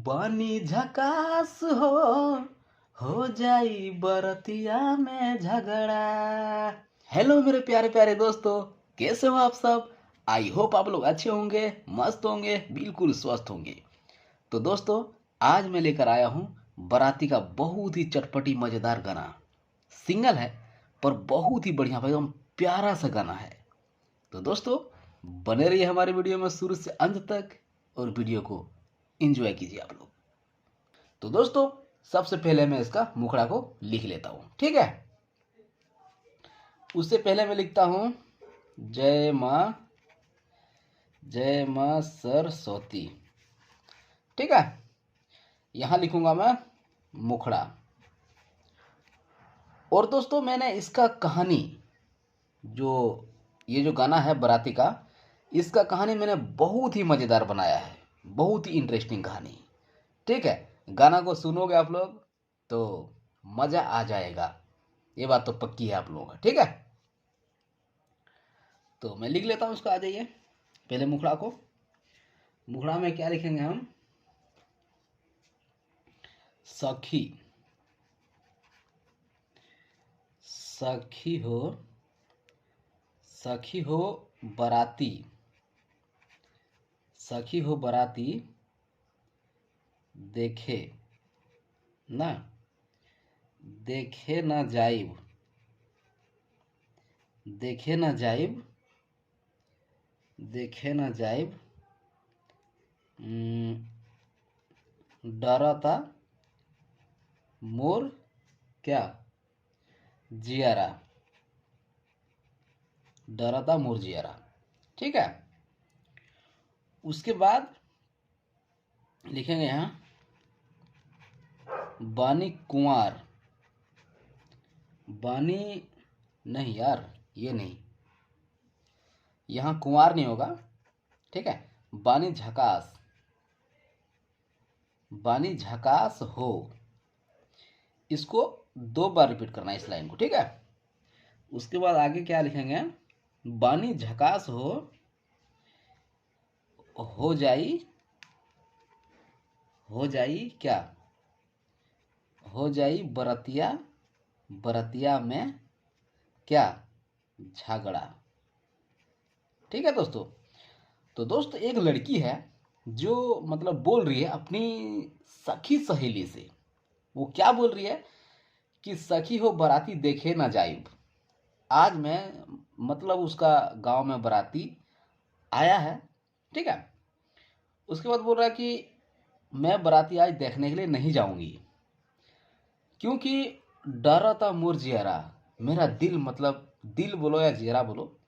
बानी झकास हो जाई बरतिया में झगड़ा। हेलो मेरे प्यारे प्यारे दोस्तों, कैसे हो आप सब। आई होप आप लोग अच्छे होंगे, मस्त होंगे, बिल्कुल स्वस्थ होंगे। तो दोस्तों, आज मैं लेकर आया हूँ बाराती का बहुत ही चटपटी मज़ेदार गाना। सिंगल है पर बहुत ही बढ़िया, एकदम प्यारा सा गाना है। तो दोस्तों, बने रहिए हमारे वीडियो में शुरू से अंत तक और वीडियो को एंजॉय कीजिए आप लोग। तो दोस्तों, सबसे पहले मैं इसका मुखड़ा को लिख लेता हूँ, ठीक है। उससे पहले मैं लिखता हूँ जय माँ सरस्वती, ठीक है। यहाँ लिखूंगा मैं मुखड़ा। और दोस्तों, मैंने इसका कहानी ये जो गाना है बाराती का, इसका कहानी मैंने बहुत ही मज़ेदार बनाया है, बहुत ही इंटरेस्टिंग कहानी, ठीक है। गाना को सुनोगे आप लोग तो मज़ा आ जाएगा, ये बात तो पक्की है आप लोगों का, ठीक है। तो मैं लिख लेता हूँ उसका, आ जाइए पहले मुखड़ा को। मुखड़ा में क्या लिखेंगे हम, सखी सखी हो बाराती, सखी हो बाराती देखे ना देखे ना जाइब, देखे ना जाइब, देखे ना जाइब, डरता मोर क्या जियारा, डरता मोर जियारा, ठीक है। उसके बाद लिखेंगे यहाँ बानी कुंवार, बानी नहीं यार, ये नहीं, यहाँ कुंवार नहीं होगा, ठीक है। बानी झकास, बानी झकास हो, इसको 2 बार रिपीट करना है इस लाइन को, ठीक है। उसके बाद आगे क्या लिखेंगे, बानी झकास हो जाई क्या, हो जाई बरतिया, बरतिया में क्या झगड़ा, ठीक है दोस्तों। तो दोस्तों, एक लड़की है जो मतलब बोल रही है अपनी सखी सहेली से। वो क्या बोल रही है कि सखी हो बाराती देखे ना जाइब। आज मैं मतलब उसका गांव में बाराती आया है, ठीक है। उसके बाद बोल रहा है कि मैं बाराती आज देखने के लिए नहीं जाऊंगी, क्योंकि डरा था मोर जियरा, मेरा दिल, मतलब दिल बोलो या जियरा बोलो,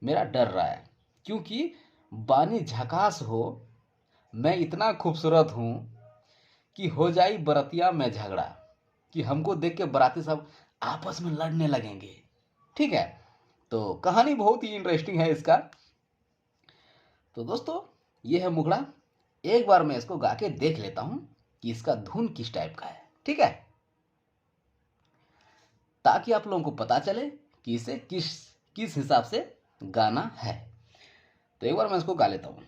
मेरा डर रहा है। क्योंकि बानी झकास हो, मैं इतना खूबसूरत हूँ कि हो जाई बरतिया में झगड़ा, कि हमको देख के बाराती सब आपस में लड़ने लगेंगे, ठीक है। तो कहानी बहुत ही इंटरेस्टिंग है इसका। तो दोस्तों, ये है मुखड़ा। एक बार मैं इसको गा के देख लेता हूँ कि इसका धुन किस टाइप का है, ठीक है, ताकि आप लोगों को पता चले कि इसे किस किस हिसाब से गाना है। तो एक बार मैं इसको गा लेता हूँ।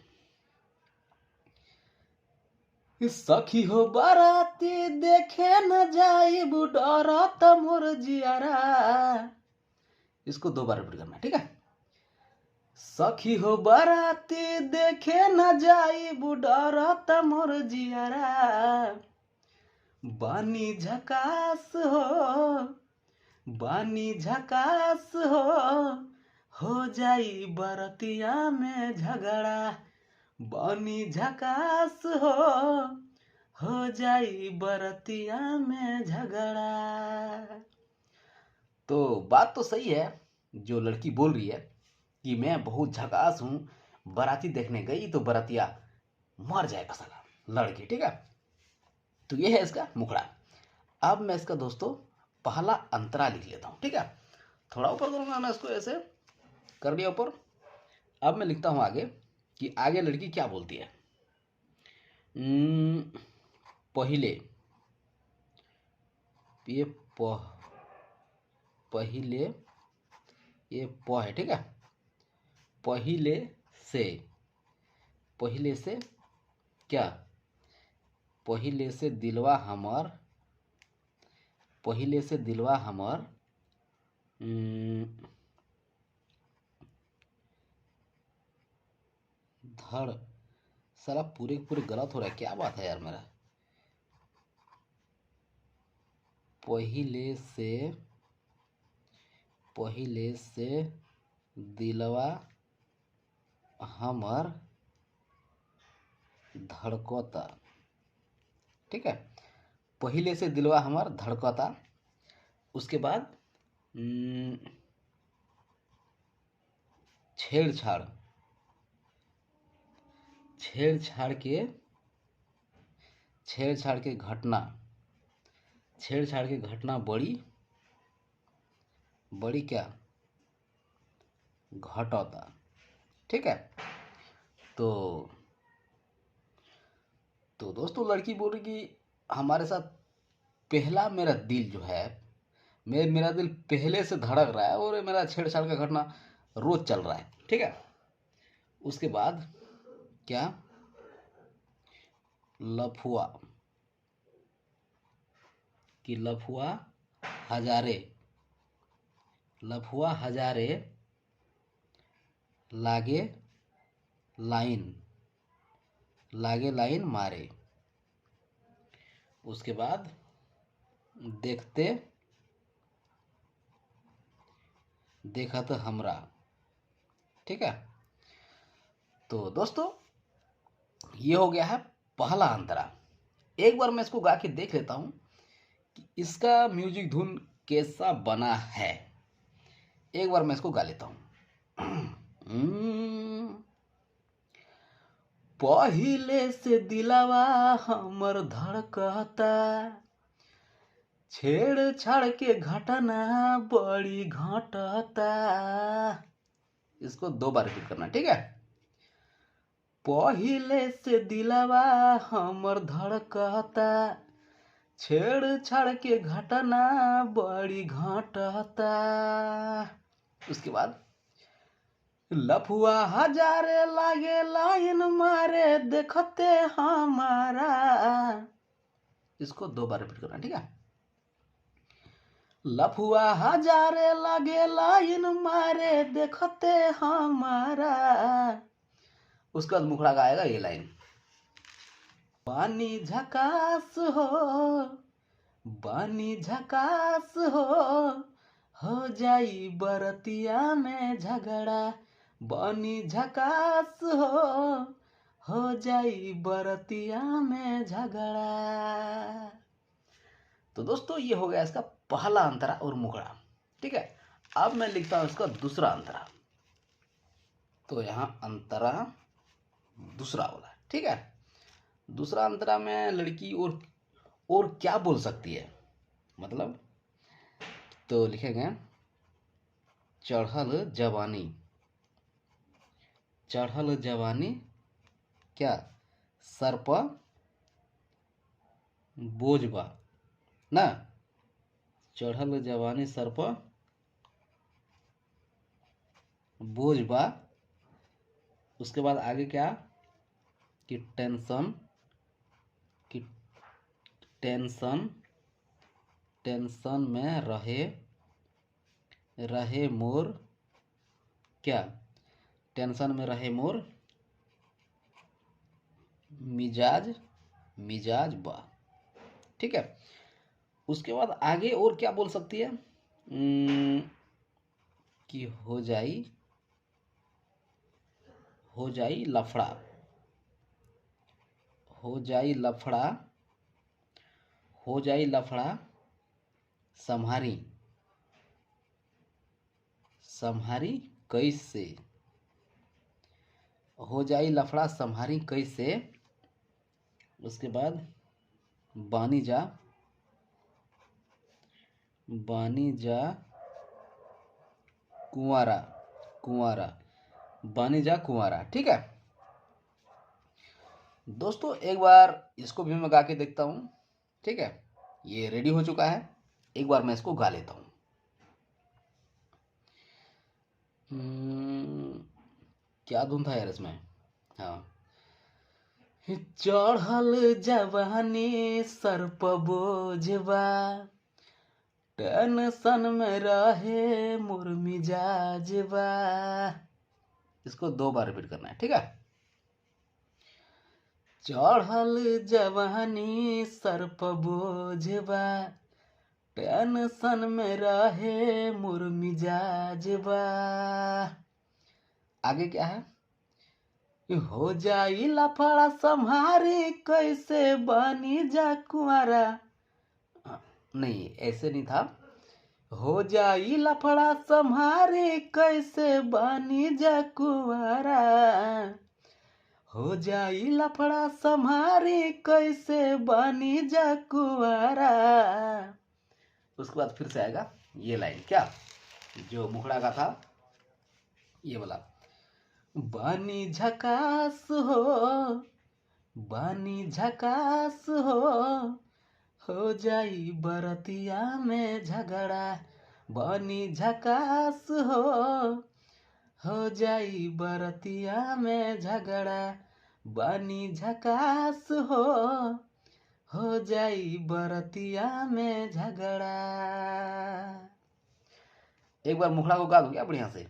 सखी हो बाराती देखे न जाइब, डरत मोर जियारा, इसको 2 बार रिपीट करना है, ठीक है। सखी हो बाराती देखे न जाइब, डरत मोर जियारा, बानी झकास हो जाई बरतिया में झगड़ा, बानी झकास हो जाई बरतिया में झगड़ा। तो बात तो सही है, जो लड़की बोल रही है कि मैं बहुत झकास हूँ, बाराती देखने गई तो बारातिया मर जाएगा साला लड़के, ठीक है। तो ये है इसका मुखड़ा। अब मैं इसका दोस्तों पहला अंतरा लिख लेता हूँ, ठीक है। थोड़ा ऊपर करूँगा मैं इसको, ऐसे कर दिया ऊपर। अब मैं लिखता हूँ आगे कि आगे लड़की क्या बोलती है। पहिले, ये पहिले, ये प है, ठीक है। पहिले से क्या, पहिले से दिलवा हमर, पहिले से दिलवा हमर धड़, साला पूरे के पूरे गलत हो रहा है, क्या बात है यार मेरा। पहिले से, पहिले से दिलवा हमर धड़कता, ठीक है। पहिले से दिलवा हमर धड़कता, उसके बाद छेड़छाड़, छेड़छाड़ के, छेड़छाड़ के घटना, छेड़छाड़ की घटना बड़ी, बड़ी क्या घटता, ठीक है। तो दोस्तों लड़की बोल रही कि हमारे साथ पहला मेरा दिल जो है, मेरा दिल पहले से धड़क रहा है और मेरा छेड़छाड़ का घटना रोज चल रहा है, ठीक है। उसके बाद क्या, लफुआ, कि लफुआ हजारे, लफुआ हजारे लागे लाइन, लागे लाइन मारे। उसके बाद देखते देखा तो हमरा, ठीक है। तो दोस्तों ये हो गया है पहला अंतरा। एक बार मैं इसको गा के देख लेता हूं कि इसका म्यूजिक धुन कैसा बना है। एक बार मैं इसको गा लेता हूं। पहिले से दिलवा हमर धड़कता, छेड़छाड़ के घटना बड़ी घटता। इसको 2 बार रिपीट करना, ठीक है। पहिले से दिलवा हमर धड़कता, छेड़छाड़ के घटना बड़ी घटता। उसके बाद लफुआ हजारे लागे लाइन मारे देखते हमारा। इसको 2 बार रिपीट करना, ठीक है। लफुआ हजारे लागे लाइन मारे देखते हमारा। उसके बाद मुखड़ा गाएगा ये लाइन, बानी झकास हो, बानी झकास हो जाई बरतिया में झगड़ा, बानी झकास हो जाई बरतिया में झगड़ा। तो दोस्तों ये हो गया इसका पहला अंतरा और मुखड़ा, ठीक है। अब मैं लिखता हूं इसका दूसरा अंतरा। तो यहां अंतरा दूसरा वाला, ठीक है। दूसरा अंतरा में लड़की और क्या बोल सकती है, मतलब तो लिखेंगे चढ़ल जवानी, चढ़ल जवानी क्या सर पर बोझ बा ना, चढ़ल जवानी सर पर बोझ बा। उसके बाद आगे क्या कि टेंशन, कि टेंशन, टेंशन में रहे मोर क्या, टेंशन में रहे मोर मिजाज, मिजाज बा, ठीक है। उसके बाद आगे और क्या बोल सकती है कि हो जाई लफड़ा, हो जाई लफड़ा, हो जाई लफड़ा संहारी, संहारी कैसे, हो जाई लफड़ा संहारी कैसे। उसके बाद बानी जा, बानी जा कुंवारा, कुंवारा, बानी जा कुंवारा, ठीक है। दोस्तों एक बार इसको भी मैं गा के देखता हूं, ठीक है। ये रेडी हो चुका है, एक बार मैं इसको गा लेता हूं। क्या धुन था यार इसमें, हाँ। चढ़ल जवानी सर पर बोझबा, टेंशन में रहे मोर मिजाजबा। इसको 2 बार रिपीट करना है, ठीक है। चढ़ल जवानी सर पर बोझबा, टेंशन में रहे मोर मिजाजबा। आगे क्या है? हो जाई लफड़ा संहारी कैसे बनी जा कुंवारा। नहीं, ऐसे नहीं था। हो जाई लफड़ा संहारी कैसे बनी जा कुंवारा। हो जाई लफड़ा संहारी कैसे बनी जा कुंवारा। उसके बाद फिर से आएगा ये लाइन, क्या जो मुखड़ा का था, ये वाला। बानी झकास हो, बानी झकास हो जाई बरतिया में झगड़ा। बानी झकास हो जाई बरतिया में झगड़ा। बानी झकास हो जाई बरतिया में झगड़ा। एक बार मुखड़ा को गा दो क्या बढ़िया से।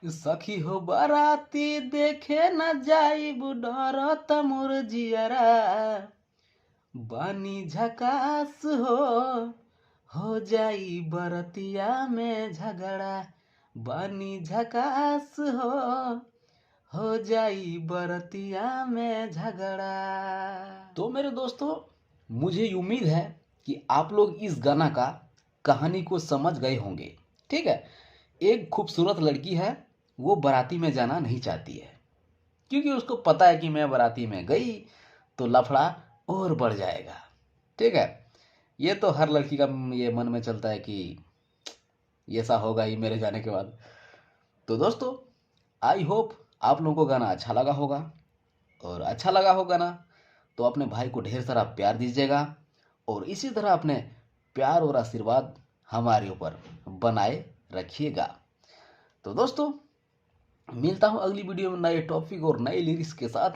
सखी हो बाराती देखे न जाई डरत मोर जियरा। बानी झकास हो जाई बरतिया में झगड़ा। बानी झकास हो जाई बरतिया में झगड़ा। तो मेरे दोस्तों, मुझे उम्मीद है कि आप लोग इस गाना का कहानी को समझ गए होंगे, ठीक है। एक खूबसूरत लड़की है, वो बाराती में जाना नहीं चाहती है, क्योंकि उसको पता है कि मैं बाराती में गई तो लफड़ा और बढ़ जाएगा, ठीक है। ये तो हर लड़की का ये मन में चलता है कि ऐसा होगा ही मेरे जाने के बाद। तो दोस्तों, आई होप आप लोगों को गाना अच्छा लगा होगा, और अच्छा लगा हो गाना तो अपने भाई को ढेर सारा प्यार दीजिएगा, और इसी तरह अपने प्यार और आशीर्वाद हमारे ऊपर बनाए रखिएगा। तो दोस्तों, मिलता हूं अगली वीडियो में नए टॉपिक और नए लिरिक्स के साथ।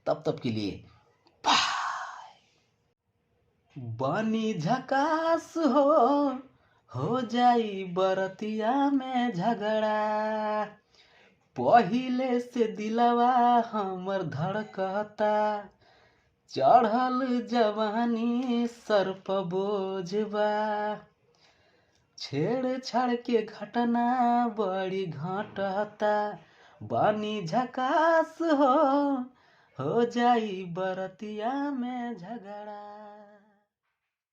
तब के लिए बाय। बानी झकास हो जाई बरतिया में झगड़ा। पहिले से दिलवा हमर धड़कता, चढ़ल जवानी सर पर बोझबा। छेड़छाड़ के घटना बड़ी घटता। बानी झकास हो जाई बरतिया में झगड़ा।